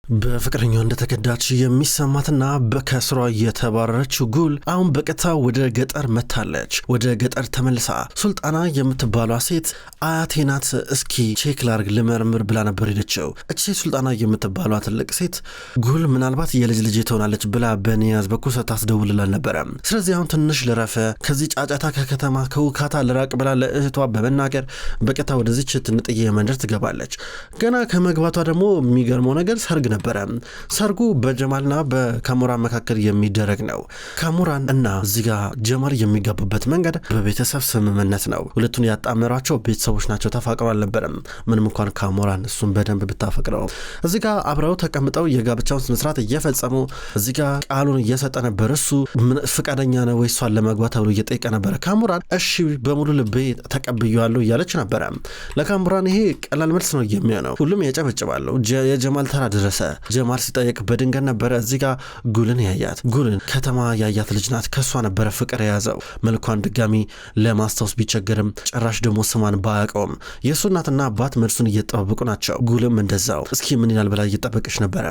በፍቅረኛው እንደተከዳች የሚሰማትና በከስሯ የተባረረችው ጉል አሁን በቀጥታ ወደ ገጠር መታለች። ወደ ገጠር ተመልሳ ሱልጣና የምትባሏ ሴት አያቴ ናት እስኪ ቼክ ላርግ ልመርምር ብላ ነበር ሄደችው። እቺ ሱልጣና የምትባሏ ትልቅ ሴት ጉል ምናልባት የልጅ ልጅ ትሆናለች ብላ በኒያዝ በኩል ስታስደውልላል ነበረ። ስለዚህ አሁን ትንሽ ልረፈ ከዚህ ጫጫታ ከከተማ ከውካታ ልራቅ ብላ ለእህቷ በመናገር በቀጥታ ወደዚች ትንጥዬ መንደር ትገባለች። ገና ከመግባቷ ደግሞ የሚገርመው ነገር ሰርግ ነበረ። ሰርጉ በጀማልና በካሙራን መካከል የሚደረግ ነው። ካሙራን እና እዚህ ጋር ጀማል የሚጋቡበት መንገድ በቤተሰብ ስምምነት ነው። ሁለቱን ያጣመሯቸው ቤተሰቦች ናቸው። ተፋቅረው አልነበረም። ምንም እንኳን ካሙራን እሱን በደንብ ብታፈቅረው እዚህ ጋር አብረው ተቀምጠው የጋብቻውን ስነ ስርዓት እየፈጸሙ እዚህ ጋር ቃሉን እየሰጠ ነበር። እሱ ፍቃደኛ ነው ወይ እሷን ለማግባት ተብሎ እየጠየቀ ነበር። ካሙራን እሺ በሙሉ ልቤ ተቀብያለሁ እያለች ነበረ። ለካሙራን ይሄ ቀላል መልስ ነው የሚሆነው። ሁሉም ያጨበጭባሉ። የጀማል ተራ ደረሰ። ጀማል ሲጠየቅ በድንገት ነበረ እዚህ ጋር ጉልን ያያት። ጉልን ከተማ ያያት ልጅ ናት። ከሷ ነበረ ፍቅር የያዘው። መልኳን ድጋሚ ለማስታወስ ቢቸገርም ጭራሽ ደግሞ ስሟን ባያውቀውም የእሱ እናትና አባት መልሱን እየጠበቁ ናቸው። ጉልም እንደዛው እስኪ ምን ይላል ብላ እየጠበቀች ነበረ።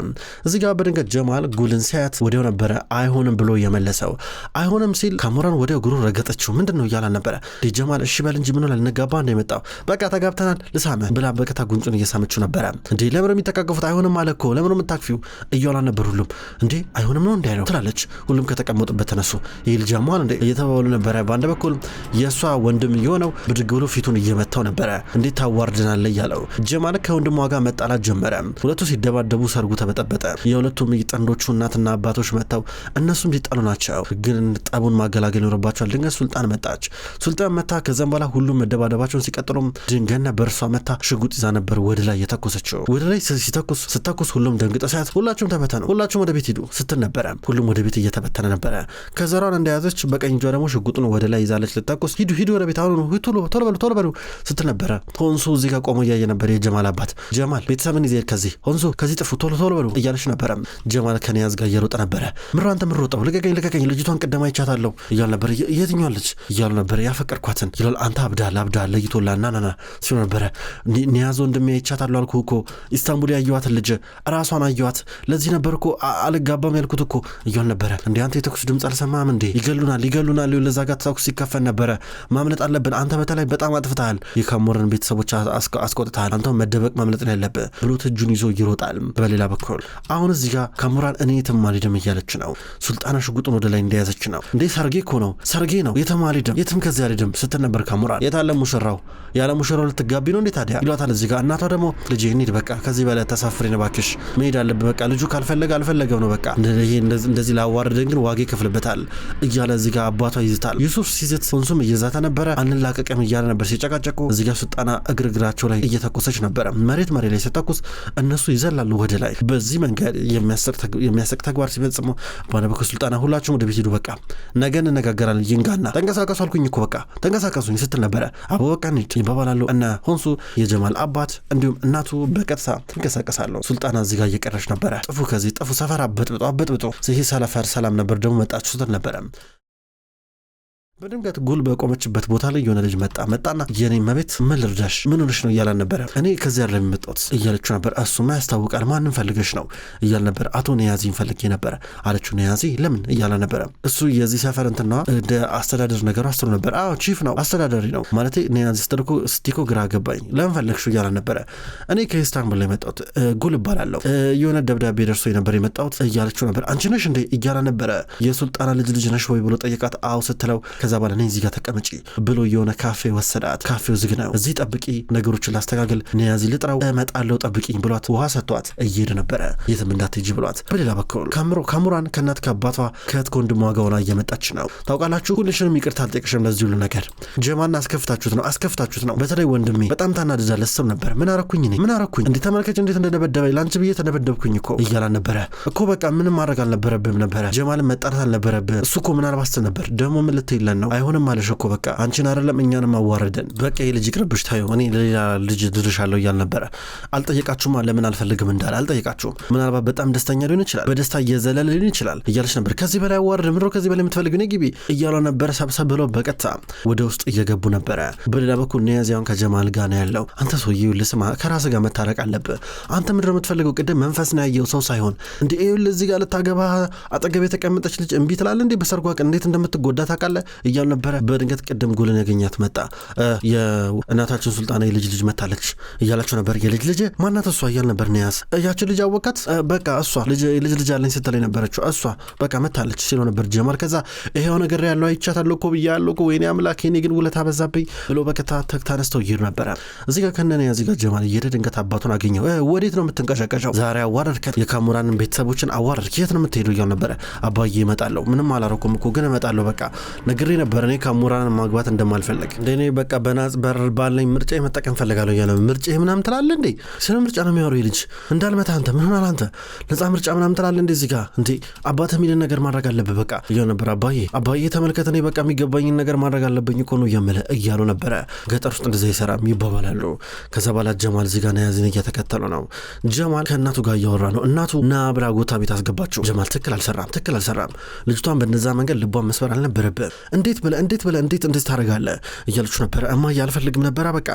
እዚህ ጋር በድንገት ጀማል ጉልን ሲያያት ወዲያው ነበረ አይሆንም ብሎ የመለሰው። አይሆንም ሲል ካሙራን ወዲያው እግሩ ረገጠችው። ምንድነው እያላን ነበረ። ጀማል እሺ በል እንጂ ምን ሆነ ልንጋባ እንደመጣው በቃ ተጋብተናል ልሳመ ብላ በቀታ ጉንጩን እየሳመችው ነበረ። እንዴ ለምን የሚተቃቀፉት አይሆንም ማለት እኮ ለምን የምታክፊው እያላ ነበር። ሁሉም እንዴ አይሆንም ነው እንዳይለው ትላለች። ሁሉም ከተቀመጡበት ተነሱ። ይህ ልጅ አሟል እንዴ እየተባባሉ ነበረ። በአንድ በኩል የእሷ ወንድም የሆነው ብድግ ብሎ ፊቱን እየመታው ነበረ። እንዴት ታዋርድናለ እያለው ጀማል ከወንድሟ ጋር መጣላት ጀመረ። ሁለቱ ሲደባደቡ ሰርጉ ተበጠበጠ። የሁለቱም ጥንዶቹ እናትና አባቶች መጥተው እነሱም ሊጣሉ ናቸው። ግን ጠቡን ማገላገል ይኖርባቸዋል። ድንገት ሱልጣን መጣች። ሱልጣን መታ ከዛም በኋላ ሁሉም መደባደባቸውን ሲቀጥሉም ድንገት ነበር እሷ መታ ሽጉጥ ይዛ ነበር ወደ ላይ የተኮሰችው። ወደ ላይ ስተኩስ ሁሉም ደንግጠው ሲያት ሁላችሁም ተበተኑ፣ ሁላችሁም ወደ ቤት ሂዱ ስትል ነበረ። ሁሉም ወደ ቤት እየተበተነ ነበረ። ከዘራውን እንደያዘች በቀኝ እጇ ደግሞ ሽጉጡን ወደ ላይ ይዛለች ልትተኩስ። ሂዱ ወደ ቤት አሁን ቶሎ በሉ ስትል ነበረ። ሆንሱ እዚህ ጋር ቆሞ እያየ ነበር የጀማል አባት። ጀማል ቤተሰብን ይዘህ ከዚህ ሆንሱ ከዚህ ጥፉ ቶሎ በሉ እያለች ነበረ። ጀማል ከኒያዝ ጋር እየሮጠ ነበረ። አንተ ምን ሮጠው ልቀቀኝ ልጅቷን ቅድማ ይቻታለሁ እያሉ ነበር። የትኛዋ ልጅ እያሉ ነበር። ያፈቀርኳትን ይላል። አንተ አብዳል ለይቶላ ናናና ሲሉ ነበረ። ኒያዝ ወንድሜ ይቻታለሁ አልኩህ እኮ ኢስታንቡል ያየዋትን ልጅ ራሷን አየዋት። ለዚህ ነበር እኮ አልጋባም ያልኩት እኮ እያሉ ነበረ። እንዴ አንተ የተኩስ ድምጽ አልሰማም እንዴ? ይገሉናል ለዛ ጋር ተኩስ ሲከፈን ነበረ። ማምለጥ አለብን። አንተ በተለይ በጣም አጥፍተሃል። የካሙራን ቤተሰቦች አስቆጥተሃል። አንተ መደበቅ ማምለጥ ነው ያለብህ ብሎ እጁን ይዞ ይሮጣል። በሌላ በኩል አሁን እዚህ ጋር ካሙራን እኔ የትም አልሄድም እያለች ነው። ሱልጣና ሽጉጡን ወደ ላይ እንደያዘች ነው። እንዴ ሰርጌ እኮ ነው ሰርጌ ነው የትም አልሄድም የትም ከዚህ አልሄድም ስትል ነበር ካሙራን። የታለ ሙሽራው? ያለ ሙሽራው ልትጋቢ ነው እንዴ ታዲያ ይሏታል። እዚህ ጋር እናቷ ደግሞ ልጄ እንሂድ በቃ ከዚህ በላይ ተሳፍሬን እባክሽ መሄድ አለብህ በቃ ልጁ አልፈለገው ነው በቃ እንደዚህ ላዋርደን ግን ዋጋ ይከፍልበታል እያለ እዚህ ጋር አባቷ ይዝታል። ዩሱፍ ሲዝት ሆንሱም እየዛተ ነበረ። አንላቀቅም እያለ ነበር ሲጨቃጨቁ። እዚህ ጋር ሱልጣና እግራቸው ላይ እየተኮሰች ነበረ። መሬት ላይ ሲተኩስ እነሱ ይዘላሉ ወደ ላይ። በዚህ መንገድ የሚያስቅ ተግባር ሲፈጽሙ ባለ በኩል ሱልጣና ሁላችሁም ወደ ቤት ሂዱ በቃ ነገ እንነጋገራለን ይንጋና ተንቀሳቀሱ አልኩኝ እኮ በቃ ተንቀሳቀሱኝ ስትል ነበረ። አቦ በቃ እንሂድ ይባባላሉ እና ሆንሱ የጀማል አባት እንዲሁም እናቱ በቀጥታ ተንቀሳቀሳሉ። ሱልጣና እዚህ ጋር እየቀረች ነበረ። ጥፉ ከዚህ ጥፉ ሰፈር አበጥብጦ ይሄ ሰላም ነበር ደግሞ መጣችሁ ስትል ነበረ። በድንገት ጉል በቆመችበት ቦታ ላይ የሆነ ልጅ መጣና የኔ መቤት ምን ልርዳሽ ምን ሆነሽ ነው እያለ ነበር። እኔ ከዚህ አይደለም የመጣሁት እያለችው ነበር። እሱማ ያስታውቃል ማንን ፈልገሽ ነው እያለ ነበር። አቶ ኒያዚን ፈልጌ ነበር አለችው። ኒያዚ ለምን እያለ ነበር። እሱ የዚህ ሰፈር እንትና እንደ አስተዳደር ነገሩ አስተሩ ነበር። አዎ ቺፍ ነው አስተዳዳሪ ነው ማለት ኒያዚ ስቲኮ ግራ ገባኝ ለምን ፈለግሽ እያለ ነበር። እኔ ከኢስታንቡል ላይ የመጣሁት ጉል እባላለሁ የሆነ ደብዳቤ ደርሶ ነበር የመጣሁት እያለችው ነበር። አንቺ ነሽ እንዴ እያለ ነበረ። የሱልጣና ልጅ ነሽ ወይ ብሎ ጠየቃት። አዎ ስትለው ከዛ በኋላ እኔ እዚህ ጋር ተቀመጪ ብሎ የሆነ ካፌ ወሰዳት። ካፌው ዝግ ነው። እዚህ ጠብቂ ነገሮችን ላስተካክል ኒያዚ ልጥራው እመጣለሁ ጠብቂኝ ብሏት ውሃ ሰጥቷት እየሄደ ነበረ። የትም እንዳትሄጂ ብሏት። በሌላ በኩል ካሙራን ከእናት ከአባቷ ከእህት ከወንድሟ ጋር ሆና እየመጣች ነው። ታውቃላችሁ ሁልሽንም ይቅርታ አልጠይቅሽም ለዚህ ሁሉ ነገር ጀማልና አስከፍታችሁት ነው በተለይ ወንድሜ በጣም ታናድዳለህ ስትል ነበር። ምን አረኩኝ እንዴ ተመልከች እንዴት እንደደበደበኝ ላንቺ ብዬ ተደበደብኩኝ እኮ እያላ ነበረ እኮ በቃ ምንም ማድረግ አልነበረብህም ነበረ ጀማልን መጣራት አልነበረብህ እሱ እኮ ምናልባት ስትል ነበር ደግሞ ምን ልትይለን ነው? አይሆንም አለሽ እኮ በቃ አንቺን አይደለም እኛንም አዋረደን። በቃ የልጅ ይቅርብሽ ታዩ እኔ ሌላ ልጅ ድርሻለሁ እያል ነበረ። አልጠየቃችሁም ለምን አልፈልግም እንዳለ አልጠየቃችሁም። ምናልባት በጣም ደስተኛ ሊሆን ይችላል፣ በደስታ እየዘለለ ሊሆን ይችላል እያለች ነበር። ከዚህ በላይ አዋርድ ምሮ ከዚህ በላይ የምትፈልግ ነው ግቢ እያሉ ነበር። ሰብሰብ ብለው በቀጥታ ወደ ውስጥ እየገቡ ነበረ። በሌላ በኩል ኒያዚያውን ከጀማል ጋር ነው ያለው። አንተ ሰውዬው ልስማ ከራስ ጋር መታረቅ አለብህ። አንተ ምንድነው የምትፈልገው? ቅድም መንፈስ ነው ያየው ሰው ሳይሆን እንዴ እዚህ ጋር ልታገባ አጠገብ የተቀመጠች ልጅ እምቢ ትላለህ እንዴ? በሰርጓ ቀን እንዴት እንደምትጎዳ ታውቃለህ እያሉ ነበረ። በድንገት ቅድም ጉልን ያገኛት መጣ። የእናታችን ሱልጣና የልጅ ልጅ መታለች እያላችሁ ነበር። የልጅ ልጅ ማናት እሷ እያል ነበር ኒያዝ። ያችን ልጅ አወቃት? በቃ እሷ ልጅ አለኝ ስትል የነበረችው እሷ በቃ መታለች ሲለው ነበር ጀማል። ከዛ ይሄው ነገር ያለው አይቻታለሁ እኮ ብያለሁ እኮ ወይኔ አምላክ እኔ ግን ውለታ በዛብኝ ብሎ በቀጥታ ተነስተው ይሄዱ ነበረ። እዚህ ጋር ከነነ እዚህ ጋር ጀማል እየሄደ ድንገት አባቱን አገኘው። ወዴት ነው የምትንቀሸቀሸው? ዛሬ አዋረድከት፣ የካሙራንን ቤተሰቦችን አዋረድክ፣ የት ነው የምትሄደው እያሉ ነበረ። አባዬ እመጣለሁ፣ ምንም አላረኩም እኮ ግን እመጣለሁ፣ በቃ ነግሬ ነበር እኔ ካሙራንን ማግባት እንደማልፈልግ እንደኔ በቃ በናጽ በር ባለኝ ምርጫ መጠቀም ፈልጋለሁ እያለ ምርጫ ምናምን ትላለህ እንዴ? ስለ ምርጫ ነው የሚያወራው ልጅ እንዳልመታ አንተ ምን ሆናል አንተ ነፃ ምርጫ ምናምን ትላለህ እንዴ? እዚህ ጋር እንዴ አባትህ የሚልን ነገር ማድረግ አለብህ በቃ እያሉ ነበር። አባዬ ተመልከት እኔ በቃ የሚገባኝን ነገር ማድረግ አለብኝ እኮ ነው እያሉ ነበረ። ገጠር ውስጥ እንደዛ ይሰራም ይባባላሉ። ከዛ በኋላ ጀማል እዚህ ጋር ናያዝን እየተከተሉ ነው። ጀማል ከእናቱ ጋር እያወራ ነው። እናቱ ና ብላ ጎታ ቤት አስገባቸው። ጀማል ትክክል አልሰራም ልጅቷን በእንደዛ መንገድ ልቧን መስበር አልነበረብህ። እንዴት ታደርጋለህ እያለች ነበረ። እማዬ አልፈልግም ነበረ በቃ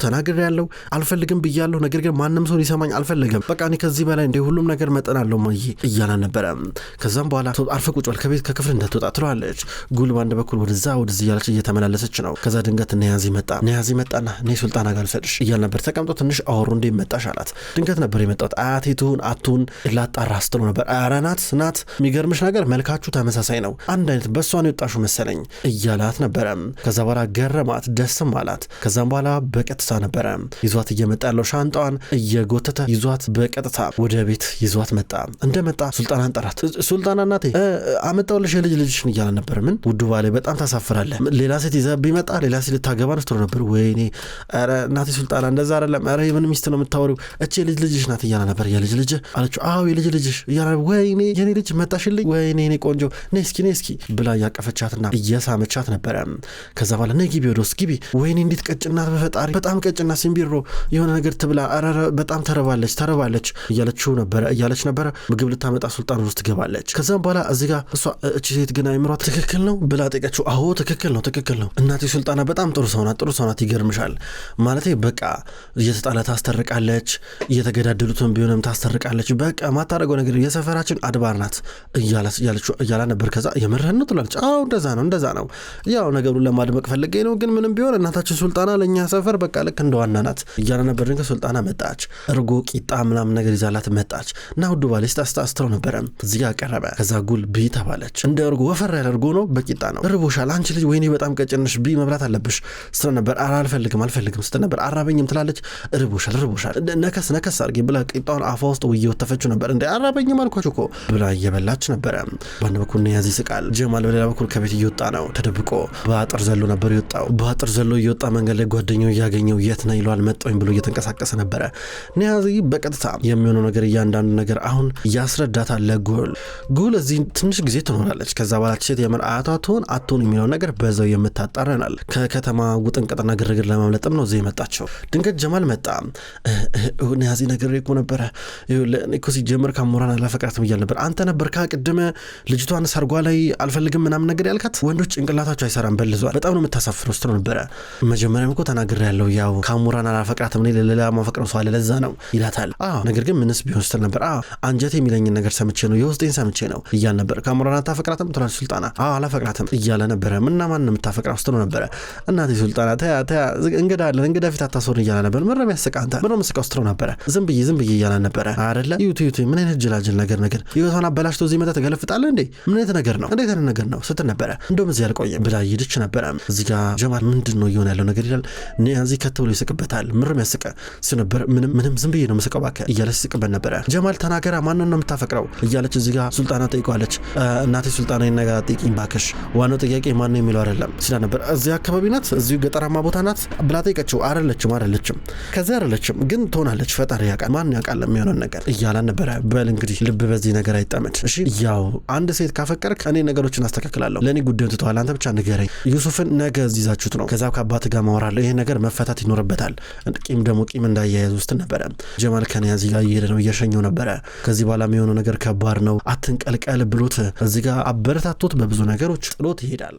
ተናግሬያለሁ አልፈልግም ብያለሁ። ነገር ግን ማንም ሰው ሊሰማኝ አልፈልግም። በቃ እኔ ከዚህ በላይ እንደ ሁሉም ነገር መጠን አለው እማዬ እያለ ነበረ። ከዛም በኋላ አርፈህ ቁጭ በል ከክፍል እንዳትወጣ ትለዋለች። ጉል በአንድ በኩል ወደዚህ እያለች እየተመላለሰች ነው። ከዛ ድንገት ኒያዚ መጣና እኔ ሱልጣና ጋር ልሰድሽ እያል ነበር። ተቀምጦ ትንሽ አወሩ እንዴ መጣሽ አላት። ድንገት ነበር የመጣሁት አያቴ ትሁን አቱን ላጣራ ስትለው ነበር። ኧረ ናት የሚገርምሽ ነገር መልካችሁ ተመሳሳይ ነው፣ አንድ አይነት በሷን የወጣሹ መሰለኝ እያላት ነበረ። ከዛ በኋላ ገረማት፣ ደስም አላት። ከዛም በኋላ በቀጥታ ነበረ ይዟት እየመጣ ያለው ሻንጣዋን እየጎተተ ይዟት በቀጥታ ወደ ቤት ይዟት መጣ። እንደመጣ ሱልጣናን ጠራት። ሱልጣና እናቴ አመጣውልሽ ልጅሽን እያለ ነበር። ምን ውዱ ባሌ በጣም ታሳፍራለህ፣ ሌላ ሴት ይዘህ ቢመጣ ሌላ ሴት ልታገባ ነው ነበር። ወይኔ ኧረ እናቴ ሱልጣና እንደዛ አይደለም፣ ኧረ የምን ሚስት ነው የምታወሪው? እቺ ልጅሽ ናት እያለ ነበር። የልጅ ልጅ አለችው። አዎ የልጅ ልጅሽ እያለ ወይኔ የኔ ልጅ መጣሽልኝ፣ ወይኔ የኔ ቆንጆ ነይ እስኪ ብላ እያቀፈቻትና እየሳመቻት ነበረ። ከዛ በኋላ ነይ ግቢ ወደ ውስጥ ግቢ። ወይኔ እንዴት ቀጭና በፈጣሪ በጣም ቀጭና ሲምቢሮ የሆነ ነገር ትብላ፣ ኧረ በጣም ተረባለች እያለች ነበረ። ምግብ ልታመጣ ሱልጣን ውስጥ ትገባለች። ከዛም በኋላ እዚህ ጋር እሷ እቺ ሴት ግን አይምሯ ትክክል ነው ብላ ጠየቀችው። አዎ ትክክል ነው እናቴ ሱልጣና በጣም ጥሩ ሰው ናት ይገርምሻል። ማለቴ በቃ እየተጣላ ታስተርቃለች፣ እየተገዳደሉትን ቢሆንም ታስተርቃለች። በቃ ማታረገው ነገር የሰፈራችን አድባር ናት እያላ ነበር። ከዛ የምርህን ነው ትላለች። አዎ እንደዛ ነው ያው ነገሩን ለማድመቅ ፈልጌ ነው፣ ግን ምንም ቢሆን እናታችን ሱልጣና ለእኛ ሰፈር በቃ ልክ እንደዋና ናት እያለ ነበር። ድንገት ሱልጣና መጣች። እርጎ ቂጣ ምናምን ነገር ይዛላት መጣች እና ውዱ ባሌ ስታስተው ነበረ። እዚህ ጋር ቀረበ። ከዛ ጉል ቢ ተባለች። እንደ እርጎ ወፈር ያለ እርጎ ነው በቂጣ ነው። እርቦሻል አንቺ ልጅ፣ ወይኔ በጣም ቀጭንሽ፣ ቢ መብላት አለብሽ ስትል ነበር። አልፈልግም ስትል ነበር። አራበኝም ትላለች። እርቦሻል ነከስ አድርጌ ብላ ቂጣውን አፏ ውስጥ እየወተፈችው ነበር። እንደ አራበኝም አልኳችሁ እኮ ብላ እየበላች ነበረ። በአንድ በኩል ኒያዚ ይስቃል። ጀማል በሌላ በኩል ከቤት እየወጣ ነው። ተደብቆ በአጥር ዘሎ ነበር የወጣው። በአጥር ዘሎ እየወጣ መንገድ ላይ ጓደኛው እያገኘው የት ነው ይለዋል። መጣኝ ብሎ እየተንቀሳቀሰ ነበረ። ኒያዚ በቀጥታ የሚሆነው ነገር እያንዳንዱ ነገር አሁን ያስረዳታል ጉል እዚህ ትንሽ ጊዜ ትኖራለች። ከዛ በኋላ ሴት የመን አያቷ አትሆን የሚለው ነገር በዛው የምታጣረናል። ከከተማ ውጥንቅጥና ግርግር ለማምለጥም ነው እዚህ የመጣቸው። ድንገት ጀማል መጣ። ኒያዚ ነገር እኮ ነበረ እኮ ሲጀምር ካሙራን አላፈቅራትም እያል ነበር። አንተ ነበር ቅድም ልጅቷን ሰርጓ ላይ አልፈልግም ምናምን ነገር ያልካት። ወንዶች ጭንቅላታቸው አይሰራም በልዟል፣ በጣም ነው የምታሳፍረው ስትለው ነበረ። መጀመሪያም እኮ ተናግሬያለሁ ያው ካሙራን አላፈቅራትም እኔ ሌላ ማፈቅረው ሰው አለ ለዛ ነው ይላታል። ነገር ግን ምንስ ቢሆን ስትል ነበር። አንጀቴ የሚለኝን ነገር ሰምቼ ነው የውስጤን ሰምቼ ነው እያል ነበር። ካሙራን አታፈቅራትም ትላለች ሱልጣና። አላፈቅራትም እያለ ነበረ። ምና ማን የምታፈቅራው ስትለው ነበረ። እናቴ ሱልጣና ተያ እንግዳ ፊት አታስወር እያለ ነበር። ምንም ያስቃ አንተ ምንም መስቃው ስትለው ነበረ። ዝም ብዬ እያለ ነበረ። አይደለ ዩቲ ምን አይነት ጅላጅል ነገር ህይወቷን አበላሽቶ እዚህ መጣ ተገለፍጣለህ እንዴ? ምን አይነት ነገር ነው? እንዴት አይነት ነገር ነው ስትል ነበረ። እንደውም እዚህ አልቆየም ብላ ይድች ነበረ። እዚህ ጋር ጀማል ምንድን ነው እየሆነ ያለው ነገር ይላል። ኒያዚ ከትብሎ ይስቅበታል። ምንም ያስቀ ነበር። ምንም ዝም ብዬ ነው መስቀው ባከ እያለች ይስቅበት ነበረ። ጀማል ተናገራ ማንን ነው የምታፈቅረው እያለች እዚህ ጋር ሱልጣና ጠይቋለች። እናቴ ሱልጣና ይነጋ ጠይቂኝ ባከሽ፣ ዋናው ጥያቄ ማን ነው የሚለው አይደለም ሲላ ነበር። እዚህ አካባቢ ናት፣ እዚሁ ገጠራማ ቦታ ናት ብላ ጠይቀችው። አይደለችም ከዚህ አይደለችም፣ ግን ትሆናለች፣ ፈጣሪ ያውቃል፣ ማን ያውቃል የሚሆነው ነገር እያላን ነበረ። በል እንግዲህ ልብ በዚህ ነገር አይጣመድ እሺ። ያው አንድ ሴት ካፈቀርክ እኔ ነገሮችን አስተካክላለሁ፣ ለኔ ጉዳዩን ትተዋል። አንተ ብቻ ንገረኝ። ዩሱፍን ነገ እዚህ ይዛችሁት ነው። ከዛ ከአባት ጋር ማወራለሁ። ይሄ ነገር መፈታት ይኖርበታል። ቂም ደግሞ ቂም እንዳያያዝ ውስጥ ነበረ። ጀማል ከኒያዚ ጋር እየሄደ ነው፣ እየሸኘው ነበረ። ከዚህ በኋላ የሚሆነው ነገር ከባድ ነው፣ አትንቀልቀል ብሎት እዚህ ጋር አበረታቶት በብዙ ነገሮች ጥሎት ይሄዳል።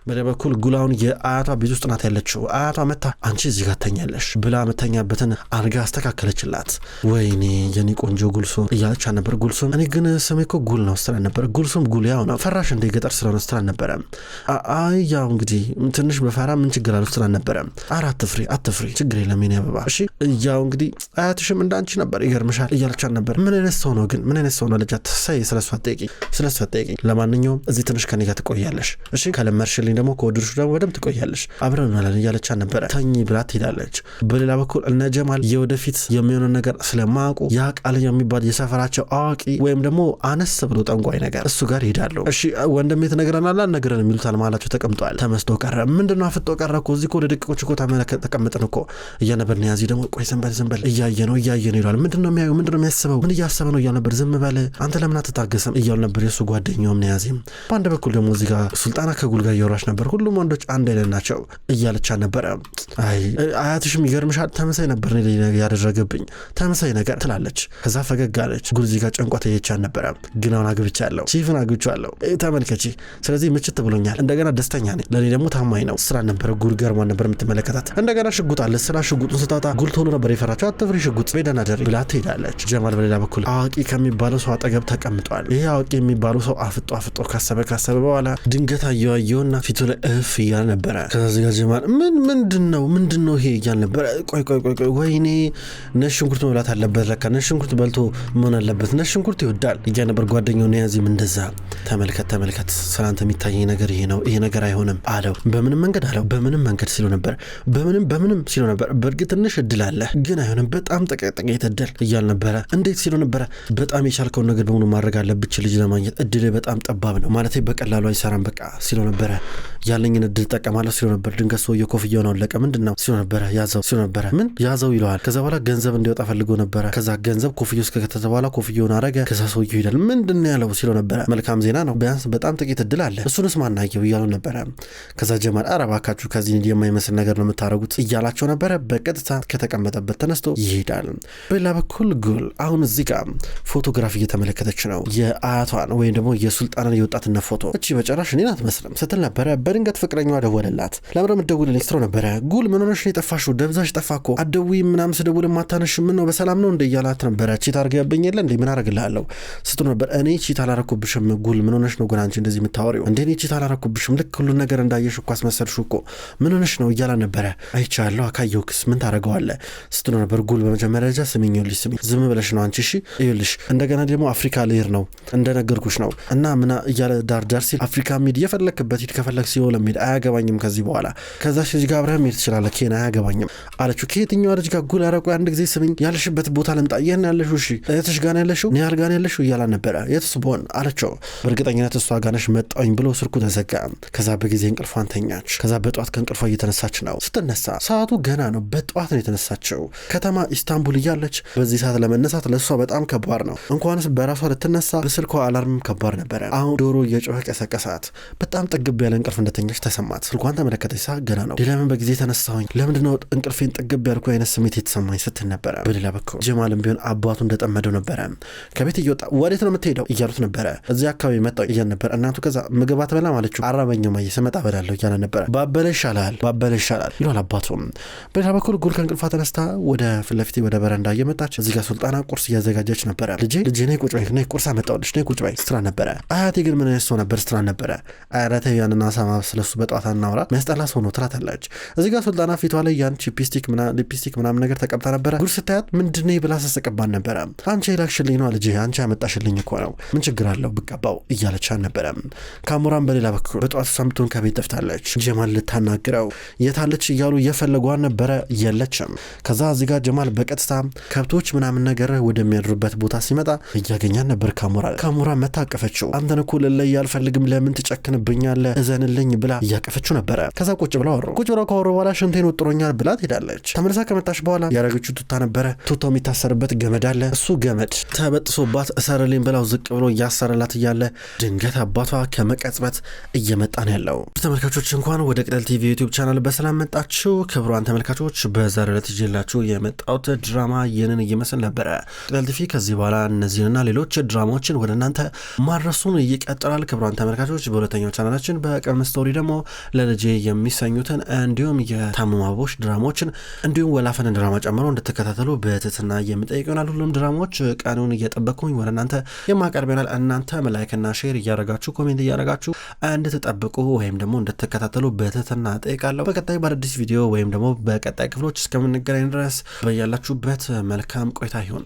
በደበኩል ጉላውን የአያቷ ቤት ውስጥ ናት ያለችው። አያቷ መታ አንቺ እዚህ ጋር ተኛለሽ ብላ መተኛበትን አልጋ አስተካከለችላት። ወይኔ የኔ ቆንጆ ጉልሱም እያለች ነበር። ጉልሱም እኔ ግን ስሜ እኮ ጉል ነው ስትል ነበር። ጉልሱም ጉል ያው ነው ፈራሽ እንደ ገጠር ስለሆነ ስትል ነበረ። አይ ያው እንግዲህ ትንሽ በፈራ ምን ችግር አለው ስትል ነበረ። አትፍሪ ችግር የለም የኔ አበባ እሺ። ያው እንግዲህ አያትሽም እንዳንቺ ነበር ይገርምሻል እያለች ነበር። ምን አይነት ሰው ነው ግን ምን አይነት ሰው ነው ልጃት ሳይ ስለሷ ጠይቂኝ። ለማንኛውም እዚህ ትንሽ ከኔ ጋር ትቆያለሽ እሺ ካለመርሽልኝ ደግሞ ከወድርሹ ደግሞ በደም ትቆያለሽ አብረን እንላለን እያለች ነበረ። ተኝ ብላ ትሄዳለች። በሌላ በኩል እነ ጀማል የወደፊት የሚሆነው ነገር ስለማያውቁ ያ ቃል የሚባል የሰፈራቸው አዋቂ ወይም ደግሞ አነስ ብሎ ጠንቋይ ነገር እሱ ጋር ይሄዳሉ። እሺ ወንድሜ ትነግረናል አልነግረን የሚሉታል ማላቸው ተቀምጧል። ተመስቶ ቀረ ምንድነው አፍጦ ቀረ እኮ እዚህ እኮ ለደቂቆች እኮ ተቀምጠን እኮ እያነበር ኒያዚ ደግሞ ቆይ ዝም በል እያየ ነው ይላል። ምንድነው የሚያየው ምንድነው የሚያስበው ምን እያሰበ ነው እያል ነበር። ዝም በል አንተ ለምን አትታገስም እያሉ ነበር የሱ ጓደኛውም ኒያዚም። በአንድ በኩል ደግሞ እዚህ ጋር ሱልጣና ከጉል ጋር እያወራች ነበር። ሁሉም ወንዶች አንድ አይነት ናቸው እያለቻ ነበረ። አይ አያትሽም ይገርምሻል ተመሳይ ነበር ያደረገብኝ ተመሳይ ነገር ትላለች። ከዛ ፈገግ አለች። ጉል እዚህ ጋር ጨንቋት እየቻን ነበረ። ግን አሁን አግብቻለሁ ቺፍን አግብቻለሁ ተመልከቺ ስለዚህ ምችት ብሎኛል እንደገና ደስተኛ ነኝ ለኔ ደግሞ ታማኝ ነው ስራ ነበረ። ጉል ገርሟን ነበር የምትመለከታት። እንደገና ሽጉጥ አለ ስራ ሽጉጡን ስታጣ ጉል ቶሎ ነበር የፈራቸው። አትፍሪ ሽጉጥ ቤደና ደሪ ብላ ትሄዳለች። ጀማል በሌላ በኩል አዋቂ ከሚባለው ሰው አጠገብ ተቀምጧል። ይሄ አዋቂ የሚባለው ሰው አፍጦ ካሰበ በኋላ ድንገት አየውና ፊቱ ላይ እፍ እያለ ነበረ። ከዛ ጋር ጀማል ምንድነው ይሄ እያለ ነበረ። ቆይ ወይኔ ነጭ ሽንኩርት መብላት አለበት ለካ ነጭ ሽንኩርት በልቶ መሆን አለበት ነጭ ሽንኩርት ይወዳል እያለ ነበር። ጓደኛው ኒያዚም እንደዛ ተመልከት ስላንተ የሚታየኝ ነገር ይሄ ነው ይሄ ነገር አይሆንም አለው። በምንም መንገድ ሲሉ ነበር። በምንም ሲሉ ነበር። በእርግጥ ትንሽ እድል አለ ግን አይሆንም በጣም ጥቂት እድል እያለ ነበረ። እንዴት ሲሉ ነበረ። በጣም የቻልከውን ነገር በሙሉ ማድረግ አለብች ልጅ ለማግኘት እድል በጣም ጠባብ ነው ማለት በቀላሉ አይሰራም በቃ ሲሉ ነበረ። ያለኝን እድል ጠቀማለሁ ሲሉ ነበር። ድንገት ሰውዬው ኮፍያውን አወለቀ። ምንድነው ሲሉ ነበረ። ያዘው ሲሉ ነበረ። ምን ያዘው ይለዋል። ከዛ በኋላ ገንዘብ እንዲወጣ ፈልጎ ነበረ። ከዛ ገንዘብ ኮፍያው ውስጥ ከከተተ በኋላ ኮፍያውን አረገ። ከዛ ሰውዬው ይሄዳል። ምንድነው ያለው ሲሉ ነበረ። መልካም ዜና ነው ቢያንስ በጣም ጥቂት እድል አለ እሱንስ ማናየው እያሉ ነበረ። ከዛ ጀማል ኧረ እባካችሁ ከዚህ የማይመስል ነገር ነው የምታረጉት እያላቸው ነበረ። በቀጥታ ከተቀመጠበት ተነስቶ ይሄዳል። በሌላ በኩል ጉል አሁን እዚህ ጋር ፎቶግራፍ እየተመለከተች ነው። የአያቷን ወይም ደግሞ የሱልጣንን የወጣትነት ፎቶ። እቺ በጨራሽ እኔን አትመስልም ስትል ነበረ። በድንገት ፍቅረኛዋ ደወለላት። ለምን ምትደውልልኝ ስትለው ነበረ። ጉል ምን ሆነሽ ነው የጠፋሽው? ደብዛሽ ጠፋ እኮ አትደውይም ምናምን ስደውል ማታነሽ ምን ነው በሰላም ነው እንደ እያላት ነበረ። ቺት አድርገህብኝ የለ እንዴ ምን አደርግልሃለሁ ስትለው ነበር። እኔ ቺት አላረኩብሽም ጉል ምን ሆነሽ ነው ግን አንቺ እንደዚህ የምታወሪው እንዴ? እኔ ቺት አላረኩብሽም ልክ ሁሉ ነገር እንዳየሽ እኮ አስመሰልሽ እኮ ምን ሆነሽ ነው እያላ ነበረ። አይቻለሁ አካየውክስ ምን ታደርገዋለህ ስትለው ነበር። ጉል በመጀመሪያ ደረጃ ስሚኝ ዝም ብለሽ ነው አንቺ እሺ ይኸውልሽ እንደገና ደግሞ አፍሪካ ልሄድ ነው እንደነገርኩሽ ነው እና ምና እያለ ዳር ሲል አፍሪካ ሚድ የፈለክበት ሂድ ከፈለክ ሲሆን ለሚድ አያገባኝም ከዚህ በኋላ ከዛ ልጅ ጋር አብረህ መሄድ ትችላለህ ኬን አያገባኝም አለችው። ከየትኛው ልጅ ጋር ጉል አረቁ አንድ ጊዜ ስሚኝ ያለሽበት ቦታ ልምጣ የት ያለሽው እሺ እህትሽ ጋር ያለሽው እኔ ጋር ያለሽው እያላ ነበረ። የትስ ቦን አለችው። በእርግጠኝነት እሷ ጋር ነሽ መጣኝ ብሎ ስልኩ ተዘጋ። ከዛ በጊዜ እንቅልፏን ተኛች። ከዛ በጧት ከእንቅልፏ እየተነሳች ነው። ስትነሳ ሰዓቱ ገና ነው። በጧት ነው የተነሳችው። ከተማ ኢስታንቡል እያለች በዚህ ሰዓት ለመነሳት ለሷ በጣም ከባድ ነው። እንኳንስ በራሷ ልትነሳ በስልኳ አላርም ከባድ ነበረ። አሁን ዶሮ እየጮኸ ቀሰቀሳት። በጣም ጠግብ ያለ እንቅልፍ እንደተኛች ተሰማት። ስልኳን ተመለከተች። ሰዓት ገና ነው። ለምን በጊዜ ተነሳሁኝ ለምንድነው እንቅልፌን ጠግብ ያልኩ አይነት ስሜት የተሰማኝ ስትል ነበረ። በሌላ በኩል ጀማልም ቢሆን አባቱ እንደጠመደው ነበረ። ከቤት እየወጣ ወዴት ነው የምትሄደው እያሉት ነበረ። እዚህ አካባቢ መጣሁ እያለ ነበር። እናቱ ከዛ ምግብ አትበላም አለችው። አራበኝም አየ ስመጣ እበላለሁ እያለ ነበረ። ባበለ ይሻላል ይሏል አባቱም። በሌላ በኩል ጉል ከእንቅልፏ ተነስታ ወደ ፊት ለፊት ወደ በረንዳ እየመጣች እዚህ ጋር ሱልጣና ቁርስ እያዘጋጀች ነበረ። ልጄ ነይ ቁጭ በይ ነይ ቁርስ አመጣሁልሽ ነይ ቁጭ በይ ስትላ ነበረ። አያቴ ግን ምን አይነት ሰው ነበር ስትላ ነበረ። አያቴ ያንና ሳማ ስለሱ በጧት አናውራ የሚያስጠላ ሰው ነው ትላታለች። እዚህ ጋር ሱልጣና ፊቷ ላይ ያን ሊፕስቲክ ምናምን ነገር ተቀብታ ነበረ። ጉድ ስታያት ምንድነው ብላ ሰሰቀባን ነበረ። አንቺ የላክሽልኝ ነው ልጄ አንቺ ያመጣሽልኝ እኮ ነው ምን ችግር አለው ብቀባው እያለች ነበረ። ካሞራን በሌላ በኩል በጧት ሰምቶን ከቤት ጠፍታለች። ጀማል ልታናግረው የታለች እያሉ እየፈለጓን ነበረ የለችም። ከዛ እዚህ ጋር ጀማል በቀጥታ ከብቶች ምናምን ነገር ወደሚያድሩበት ቦታ ሲመጣ እያገኛን ነበር። ካሞራ መታቀፈችው። አንተን እኮ ልለይ አልፈልግም ለምን ትጨክንብኛለህ እዘንልኝ ነኝ ብላ እያቀፈችው ነበረ። ከዛ ቁጭ ብለው ካወሩ በኋላ ሽንቴን ወጥሮኛል ብላ ትሄዳለች። ተመልሳ ከመጣች በኋላ ያረገችው ቱታ ነበረ። ቱታው የሚታሰርበት ገመድ አለ። እሱ ገመድ ተበጥሶባት እሰርልኝ ብላው ዝቅ ብሎ እያሰረላት እያለ ድንገት አባቷ ከመቀጽበት እየመጣ ነው ያለው። ተመልካቾች እንኳን ወደ ቅጠል ቲቪ ዩቲዩብ ቻናል በሰላም መጣችሁ። ክቡራን ተመልካቾች በዛሬው ዕለት ይዤላችሁ የመጣሁት ድራማ ይህንን ይመስል ነበረ። ቅጠል ቲቪ ከዚህ በኋላ እነዚህንና ሌሎች ድራማዎችን ወደ እናንተ ማድረሱን ይቀጥላል። ክቡራን ተመልካቾች በሁለተኛው ቻናላችን በቅመም ስቶሪ ደግሞ ለልጄ የሚሰኙትን እንዲሁም የታመሙ አበቦች ድራማዎችን እንዲሁም ወላፈን ድራማ ጨምሮ እንድትከታተሉ በትህትና የምጠይቅ ይሆናል። ሁሉም ድራማዎች ቀኑን እየጠበቅኩኝ ወደ እናንተ የማቀርብ ይሆናል። እናንተ ላይክና ሼር እያረጋችሁ ኮሜንት እያረጋችሁ እንድትጠብቁ ወይም ደግሞ እንድትከታተሉ በትህትና ጠይቃለሁ። በቀጣይ በአዲስ ቪዲዮ ወይም ደግሞ በቀጣይ ክፍሎች እስከምንገናኝ ድረስ በያላችሁበት መልካም ቆይታ ይሁን።